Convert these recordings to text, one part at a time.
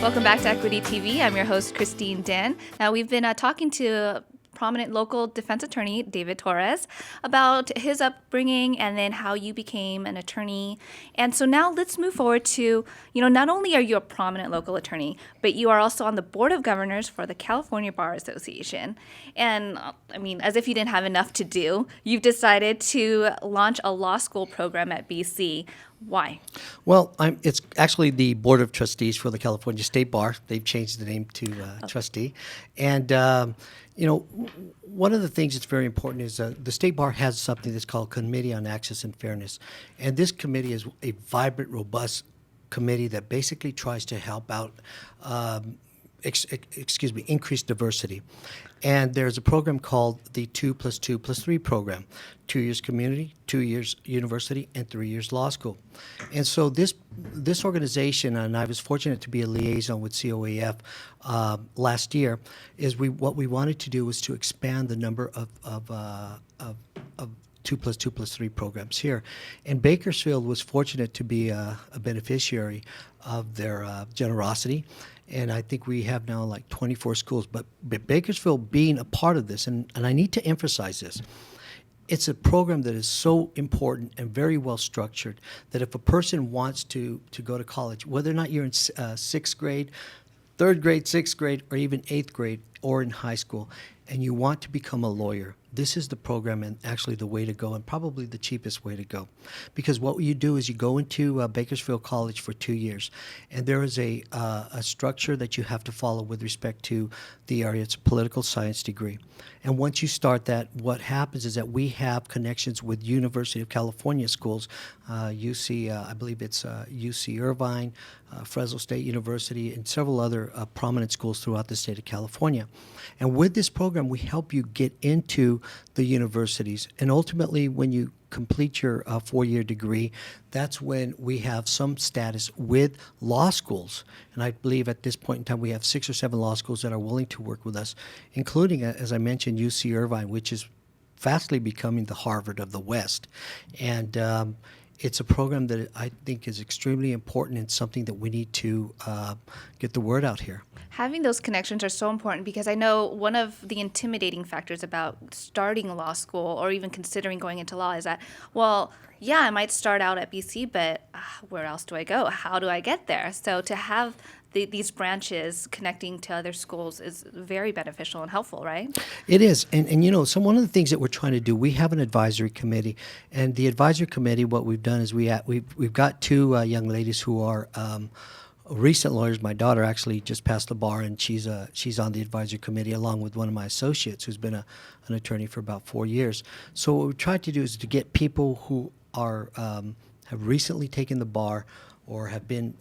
Welcome back to Equity TV. I'm your host, Christine Den. Now, we've been talking to prominent local defense attorney, David Torres, about his upbringing and then how you became an attorney. And so now let's move forward to, not only are you a prominent local attorney, but you are also on the board of governors for the California Bar Association. And as if you didn't have enough to do, you've decided to launch a law school program at BC. Why? Well, it's actually the Board of Trustees for the California State Bar. They've changed the name to trustee. And, one of the things that's very important is the State Bar has something that's called Committee on Access and Fairness. And this committee is a vibrant, robust committee that basically tries to help out increase diversity. And there's a program called the 2+2+3 program, 2 years community, 2 years university, and 3 years law school. And so this organization, and I was fortunate to be a liaison with COAF last year, is what we wanted to do was to expand the number of 2+2+3 programs here. And Bakersfield was fortunate to be a beneficiary of their generosity. And I think we have now like 24 schools. But Bakersfield being a part of this, and I need to emphasize this, it's a program that is so important and very well structured that if a person wants to go to college, whether or not you're in sixth grade, third grade, sixth grade, or even eighth grade, or in high school, and you want to become a lawyer, this is the program and actually the way to go, and probably the cheapest way to go. Because what you do is you go into Bakersfield College for 2 years, and there is a structure that you have to follow with respect to the area. It's a political science degree. And once you start that, what happens is that we have connections with University of California schools, UC, I believe it's UC Irvine, Fresno State University, and several other prominent schools throughout the state of California. And with this program, we help you get into the universities. And ultimately, when you complete your 4-year degree, that's when we have some status with law schools. And I believe at this point in time, we have 6 or 7 law schools that are willing to work with us, including, as I mentioned, UC Irvine, which is fastly becoming the Harvard of the West. And it's a program that I think is extremely important and something that we need to get the word out here. Having those connections are so important because I know one of the intimidating factors about starting law school or even considering going into law is that, well, yeah, I might start out at BC, but where else do I go? How do I get there? So to have these branches connecting to other schools is very beneficial and helpful, right? It is. And so one of the things that we're trying to do, we have an advisory committee. And the advisory committee, what we've done is we've got 2 young ladies who are recent lawyers. My daughter actually just passed the bar, and she's on the advisory committee along with one of my associates who's been an attorney for about 4 years. So what we tried to do is to get people who are have recently taken the bar or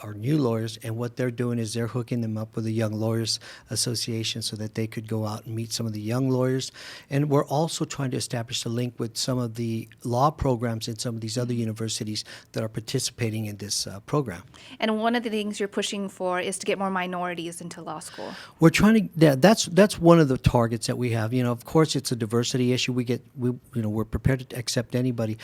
are new lawyers, and what they're doing is they're hooking them up with the Young Lawyers Association so that they could go out and meet some of the young lawyers. And we're also trying to establish a link with some of the law programs in some of these other universities that are participating in this program. And one of the things you're pushing for is to get more minorities into law school. We're trying to. That's one of the targets that we have. Of course, it's a diversity issue. We're prepared to accept anybody,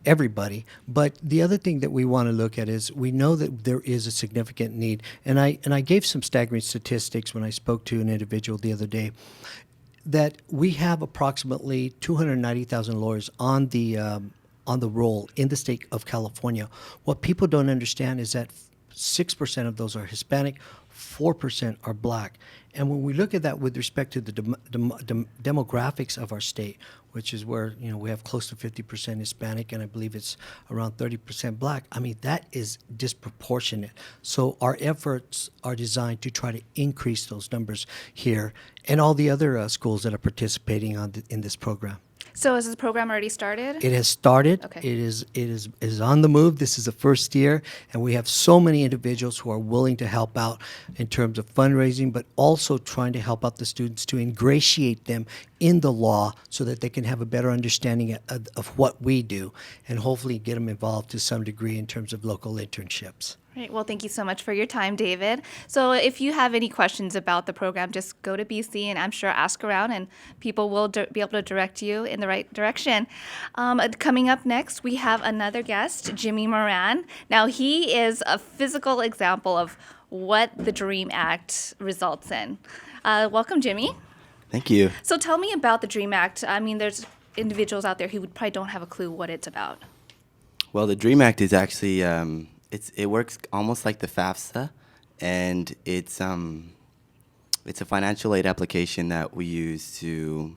everybody. But the other thing that we want to look at is we know that there is a significant need, and I gave some staggering statistics when I spoke to an individual the other day, that we have approximately 290,000 lawyers on the roll in the state of California. What people don't understand is that 6% of those are Hispanic, 4% are Black. And when we look at that with respect to the demographics of our state, which is where we have close to 50% Hispanic, and I believe it's around 30% Black, that is disproportionate. So our efforts are designed to try to increase those numbers here and all the other schools that are participating in this program. So has this program already started? It has started. Okay. It is on the move. This is the first year, and we have so many individuals who are willing to help out in terms of fundraising, but also trying to help out the students to ingratiate them in the law so that they can have a better understanding of what we do and hopefully get them involved to some degree in terms of local internships. Right. Well, thank you so much for your time, David. So if you have any questions about the program, just go to BC and I'm sure ask around and people will be able to direct you in the right direction. Coming up next, we have another guest, Jimmy Moran. Now, he is a physical example of what the DREAM Act results in. Welcome, Jimmy. Thank you. So tell me about the DREAM Act. I mean, there's individuals out there who probably don't have a clue what it's about. Well, the DREAM Act is actually it works almost like the FAFSA, and it's a financial aid application that we use to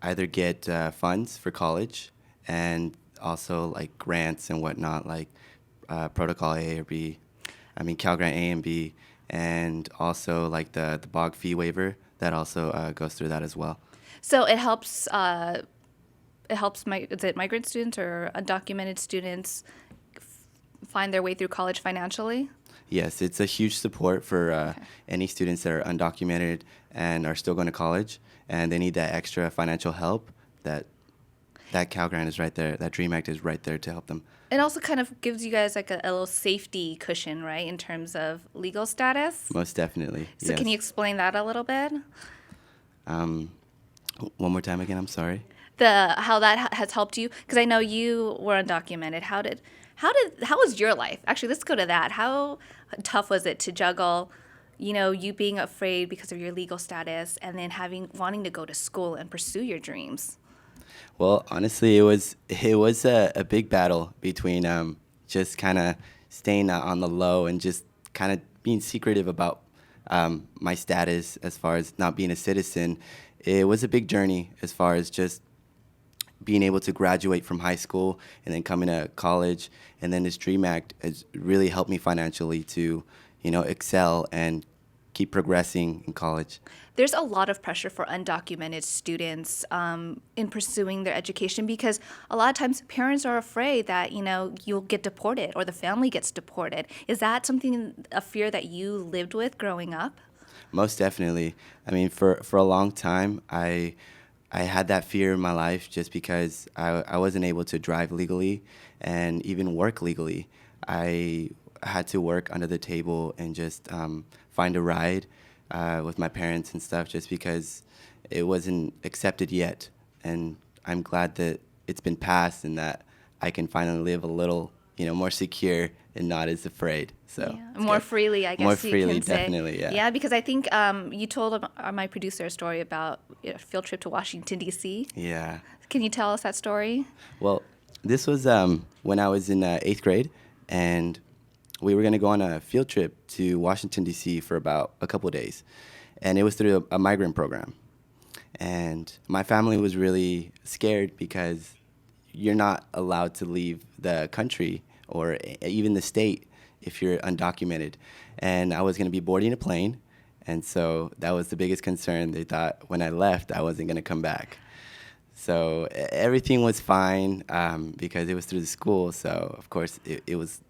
either get funds for college and also like grants and whatnot, like Protocol A or B. I mean Cal Grant A and B, and also like the BOG fee waiver that also goes through that as well. So it helps. Is it migrant students or undocumented students find their way through college financially? Yes, it's a huge support for any students that are undocumented and are still going to college, and they need that extra financial help. That Cal Grant is right there. That DREAM Act is right there to help them. It also kind of gives you guys like a little safety cushion, right, in terms of legal status? Most definitely. So yes. can you explain that a little bit? One more time again. I'm sorry. How that has helped you, because I know you were undocumented. How was your life? Actually, let's go to that. How tough was it to juggle, you being afraid because of your legal status and then wanting to go to school and pursue your dreams? Well, honestly, it was a big battle between just kind of staying on the low and just kind of being secretive about my status as far as not being a citizen. It was a big journey as far as just being able to graduate from high school and then coming to college, and then this DREAM Act has really helped me financially to, excel and keep progressing in college. There's a lot of pressure for undocumented students in pursuing their education, because a lot of times parents are afraid that, you'll get deported or the family gets deported. Is that a fear that you lived with growing up? Most definitely. I mean, for a long time, I had that fear in my life just because I wasn't able to drive legally and even work legally. I had to work under the table and just find a ride with my parents and stuff just because it wasn't accepted yet. And I'm glad that it's been passed and that I can finally live a little, more secure and not as afraid. So more good. freely, I guess More you freely, can say. definitely, yeah. Yeah, because I think you told my producer a story about a field trip to Washington, D.C. Yeah. Can you tell us that story? Well, this was when I was in 8th grade, and we were going to go on a field trip to Washington, D.C. for about a couple of days. And it was through a migrant program. And my family was really scared because you're not allowed to leave the country or even the state if you're undocumented. And I was going to be boarding a plane, and so that was the biggest concern. They thought when I left, I wasn't going to come back. So everything was fine because it was through the school, so of course it was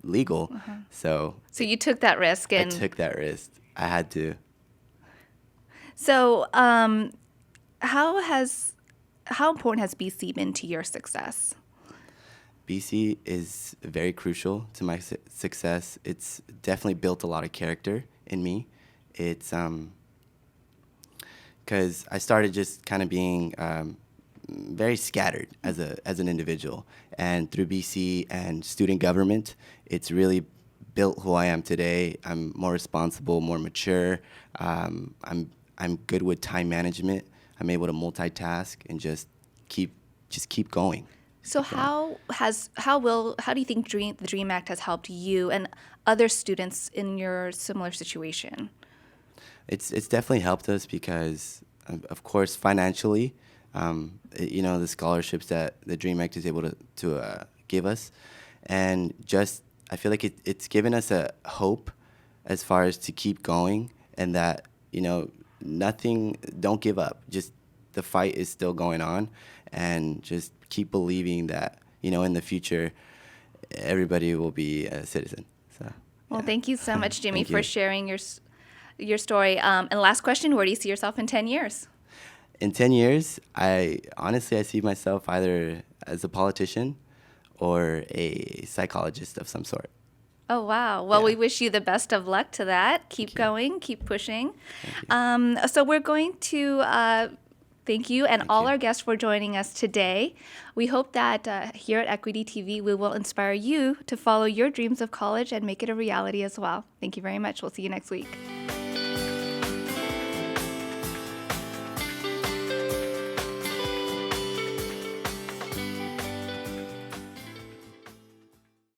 legal. Uh-huh. So you took that risk. I took that risk. I had to. So how important has BC been to your success? BC is very crucial to my success. It's definitely built a lot of character in me. It's because I started just kind of being very scattered as an individual, and through BC and student government, it's really built who I am today. I'm more responsible, more mature. I'm good with time management. I'm able to multitask and just keep going. So how do you think the DREAM Act has helped you and other students in your similar situation? It's definitely helped us because, of course, financially, the scholarships that the DREAM Act is able to give us, and just I feel like it's given us a hope as far as to keep going, and that nothing, don't give up. Just the fight is still going on, and just keep believing that in the future everybody will be a citizen. So well, thank you so much, Jimmy, Thank for you. sharing your story. And last question, where do you see yourself in 10 years? In 10 years, I see myself either as a politician or a psychologist of some sort. Oh, wow. Well, Yeah. we wish you the best of luck to that. Keep you. going, keep pushing. Thank you. So we're going to Thank you, and all you. our guests for joining us today. We hope that here at Equity TV, we will inspire you to follow your dreams of college and make it a reality as well. Thank you very much. We'll see you next week.